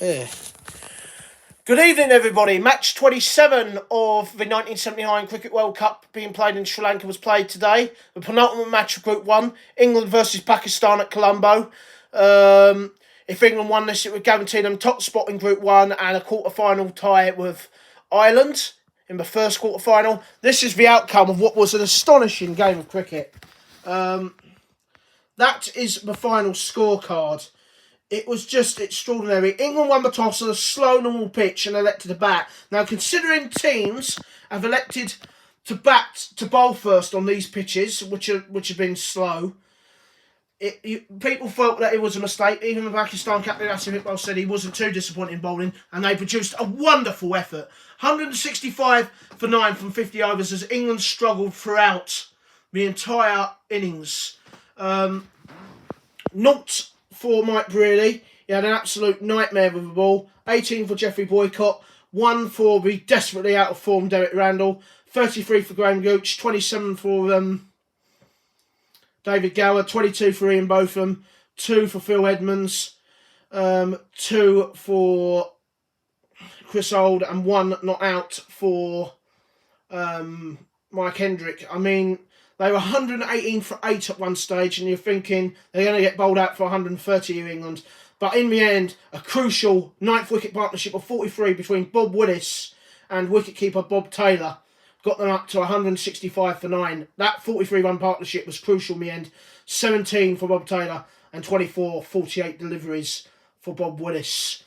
Yeah. Good evening, everybody. Match 27 of the 1979 Cricket World Cup being played in Sri Lanka was played today. The penultimate match of Group 1, England versus Pakistan at Colombo. If England won this, it would guarantee them top spot in Group 1 and a quarter-final tie with Ireland in the first quarter-final. This is the outcome of what was an astonishing game of cricket. That is the final scorecard. It was just extraordinary. England won the toss on a slow, normal pitch and elected to bat. Now, considering teams have elected to bowl first on these pitches, which have been slow, people felt that it was a mistake. Even the Pakistan captain Asif Iqbal said he wasn't too disappointed in bowling, and they produced a wonderful effort. 165 for 9 from 50 overs as England struggled throughout the entire innings. Not for Mike Brearley. He had an absolute nightmare with the ball. 18 for Geoffrey Boycott. 1 for the desperately out of form Derek Randall. 33 for Graham Gooch. 27 for David Gower. 22 for Ian Botham. 2 for Phil Edmonds. 2 for Chris Old. And 1 not out for Mike Hendrick. I mean, they were 118 for 8 at one stage, and you're thinking they're going to get bowled out for 130 here, England. But in the end, a crucial 9th wicket partnership of 43 between Bob Willis and wicketkeeper Bob Taylor got them up to 165 for 9. That 43-run partnership was crucial in the end. 17 for Bob Taylor and 48 deliveries for Bob Willis.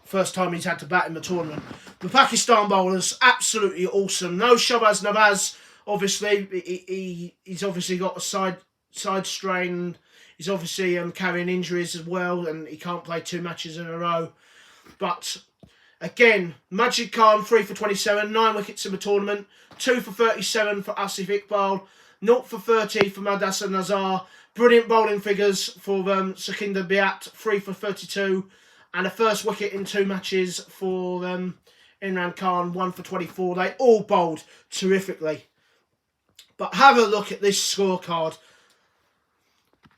First time he's had to bat in the tournament. The Pakistan bowlers, absolutely awesome. No Shahbaz Nawaz. Obviously, he's obviously got a side strain. He's obviously carrying injuries as well, and he can't play 2 matches in a row. But again, Majid Khan 3 for 27, 9 wickets in the tournament, 2 for 37 for Asif Iqbal, 0 for 30 for Madassa Nazar. Brilliant bowling figures for Sukinder Biat, 3 for 32, and a first wicket in 2 matches for Imran Khan, 1 for 24. They all bowled terrifically. But have a look at this scorecard.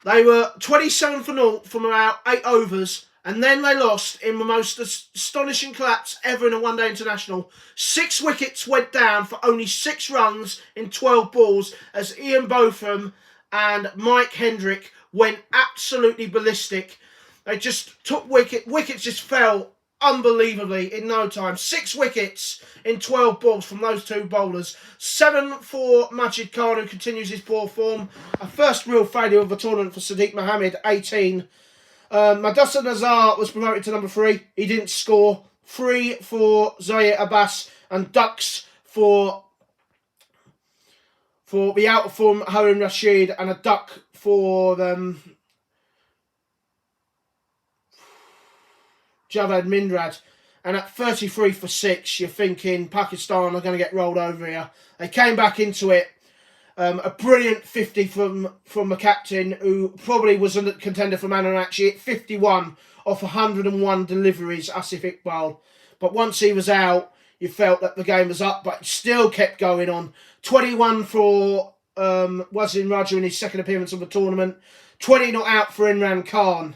They were 27 for 0 from about 8 overs, and then they lost in the most astonishing collapse ever in a one-day international. 6 wickets went down for only 6 runs in 12 balls as Ian Botham and Mike Hendrick went absolutely ballistic. They just took wickets just fell unbelievably in no time. 6 wickets in 12 balls from those 2 bowlers. 7 for Majid Khan, who continues his poor form. A first real failure of the tournament for Sadiq Mohammed, 18. Madassa Nazar was promoted to number 3. He didn't score. 3 for Zahir Abbas, and ducks for the out of form Harun Rashid, and a duck for Javed Mindrad. And at 33 for 6, you're thinking Pakistan are going to get rolled over here. They came back into it. A brilliant 50 from the captain, who probably was a contender for man of the match. He hit 51 off 101 deliveries, Asif Iqbal. But once he was out, you felt that the game was up, but it still kept going on. 21 for Wasim Raja in his second appearance of the tournament. 20 not out for Imran Khan,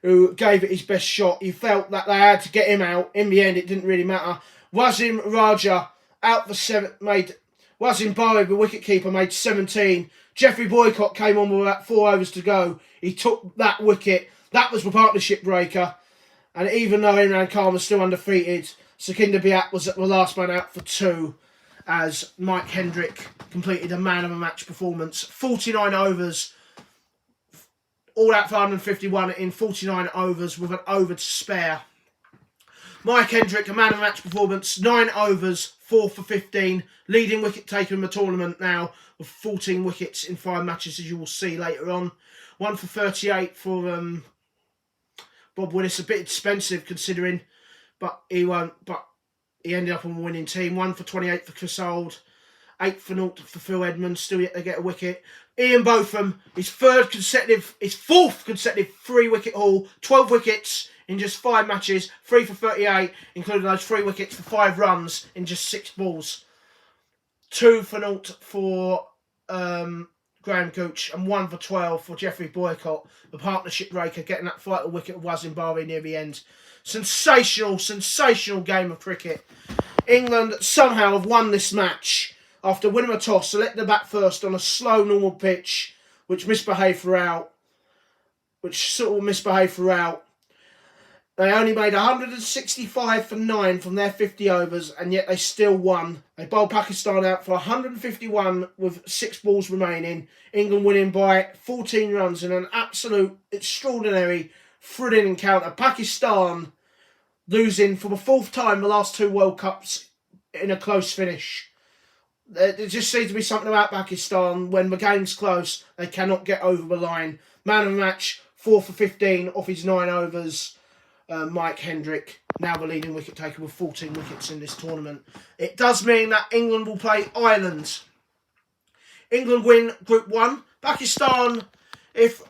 who gave it his best shot. You felt that they had to get him out. In the end, it didn't really matter. Wasim Raja out for 7, made Wasim Bari, the wicketkeeper, made 17. Geoffrey Boycott came on with about 4 overs to go. He took that wicket. That was the partnership breaker. And even though Imran Khan was still undefeated, Sukinder Biat was the last man out for 2, as Mike Hendrick completed a man of the match performance. 49 overs. All out for 151 in 49 overs with an over to spare. Mike Hendrick, a man of the match performance, 9 overs, 4 for 15, leading wicket taker in the tournament now with 14 wickets in 5 matches, as you will see later on. 1 for 38 for Bob Willis, a bit expensive considering, but he won't. But he ended up on the winning team. 1 for 28 for Chris Old, 8 for 0 for Phil Edmonds, still yet to get a wicket. Ian Botham, his 4th consecutive 3-wicket haul, 12 wickets in just 5 matches, 3 for 38, including those 3 wickets for 5 runs in just 6 balls. 2 for 0 for Graham Gooch, and 1 for 12 for Jeffrey Boycott, the partnership breaker, getting that vital wicket of Wazimbari near the end. Sensational game of cricket. England somehow have won this match after winning a toss, selecting the bat first on a slow, normal pitch, which misbehaved throughout. They only made 165 for 9 from their 50 overs, and yet they still won. They bowled Pakistan out for 151 with 6 balls remaining. England winning by 14 runs in an absolute extraordinary thrilling encounter. Pakistan losing for the 4th time the last 2 World Cups in a close finish. There just seems to be something about Pakistan. When the game's close, they cannot get over the line. Man of the match, 4 for 15 off his 9 overs. Mike Hendrick, now the leading wicket taker with 14 wickets in this tournament. It does mean that England will play Ireland. England win Group 1. Pakistan, if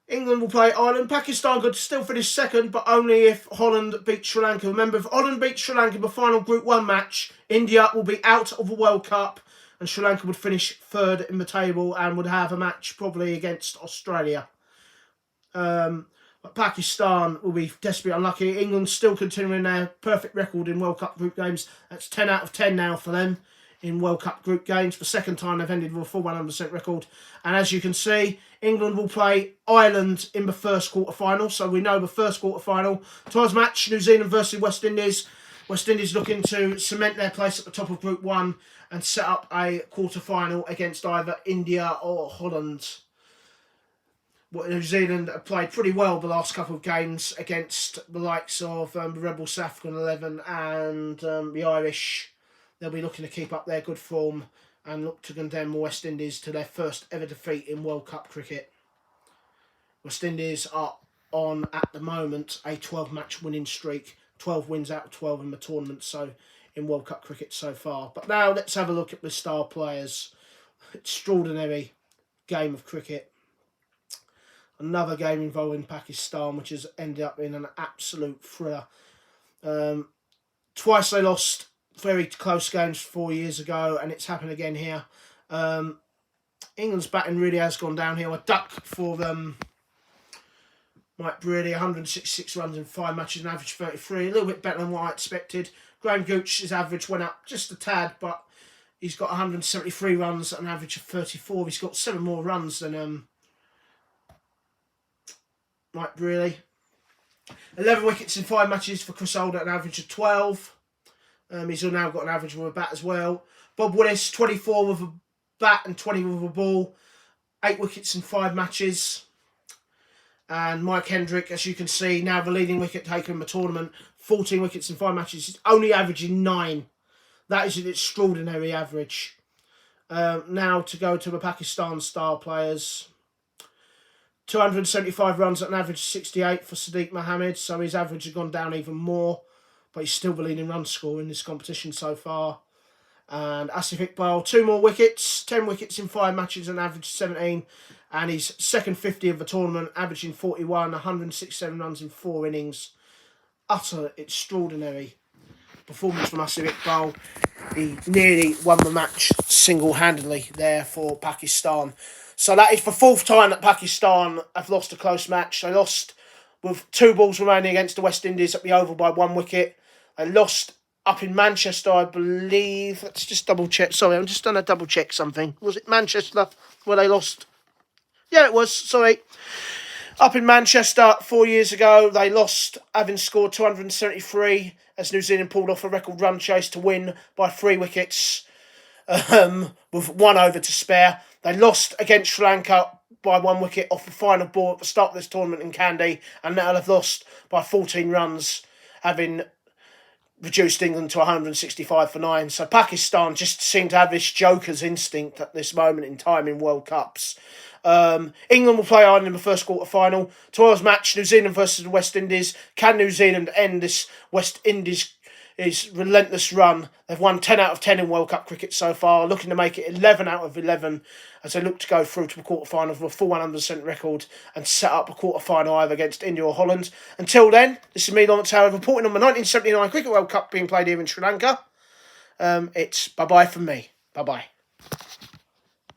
England will play Ireland, Pakistan could still finish second, but only if Holland beats Sri Lanka. Remember, if Holland beats Sri Lanka in the final Group 1 match, India will be out of the World Cup, and Sri Lanka would finish 3rd in the table and would have a match probably against Australia. But Pakistan will be desperately unlucky. England still continuing their perfect record in World Cup group games. That's 10 out of 10 now for them in World Cup group games. For the 2nd time they've ended with a full 100% record. And as you can see, England will play Ireland in the first quarter-final. So we know the first quarter-final. Tomorrow's match, New Zealand versus West Indies. West Indies looking to cement their place at the top of Group 1 and set up a quarter-final against either India or Holland. New Zealand have played pretty well the last couple of games against the likes of the Rebel South African 11 and the Irish. They'll be looking to keep up their good form and look to condemn West Indies to their first ever defeat in World Cup cricket. West Indies are on, at the moment, a 12-match winning streak. 12 wins out of 12 in the tournament, so in World Cup cricket so far. But now let's have a look at the star players. Extraordinary game of cricket. Another game involving Pakistan, which has ended up in an absolute thriller. Twice they lost very close games 4 years ago, and it's happened again here. England's batting really has gone downhill. A duck for Mike Brady, 166 runs in 5 matches, an average 33. A little bit better than what I expected. Graham Gooch's average went up just a tad, but he's got 173 runs, an average of 34. He's got 7 more runs than Mike Brearley. 11 wickets in 5 matches for Chris Holder, an average of 12. He's now got an average with a bat as well. Bob Willis, 24 with a bat and 20 with a ball. 8 wickets in 5 matches. And Mike Hendrick, as you can see, now the leading wicket taker in the tournament. 14 wickets in 5 matches. He's only averaging 9. That is an extraordinary average. Now to go to the Pakistan star players. 275 runs at an average of 68 for Sadiq Mohammed, so his average has gone down even more, but he's still the leading run scorer in this competition so far. And Asif Iqbal, 2 more wickets, 10 wickets in 5 matches, an average of 17, and his second 50 of the tournament, averaging 41, 167 runs in 4 innings. Utter extraordinary performance from Asif Iqbal. He nearly won the match single-handedly there for Pakistan. So that is the 4th time that Pakistan have lost a close match. They lost with 2 balls remaining against the West Indies at the Oval by 1 wicket. They lost up in Manchester, I believe. Let's just double check. Sorry, I'm just going to double check something. Was it Manchester where they lost? Yeah, it was. Sorry. Up in Manchester 4 years ago, they lost, having scored 273 as New Zealand pulled off a record run chase to win by 3 wickets with 1 over to spare. They lost against Sri Lanka by 1 wicket off the final ball at the start of this tournament in Kandy, and now they've lost by 14 runs, having reduced England to 165 for 9. So Pakistan just seem to have this joker's instinct at this moment in time in World Cups. England will play Ireland in the first quarter-final. Tomorrow's match, New Zealand versus the West Indies. Can New Zealand end this West Indies' relentless run? They've won 10 out of 10 in World Cup cricket so far, looking to make it 11 out of 11 as they look to go through to the quarter-final with a full 100% record and set up a quarter-final either against India or Holland. Until then, this is me, Lawrence Howard, reporting on the 1979 Cricket World Cup being played here in Sri Lanka. It's bye-bye from me. Bye-bye.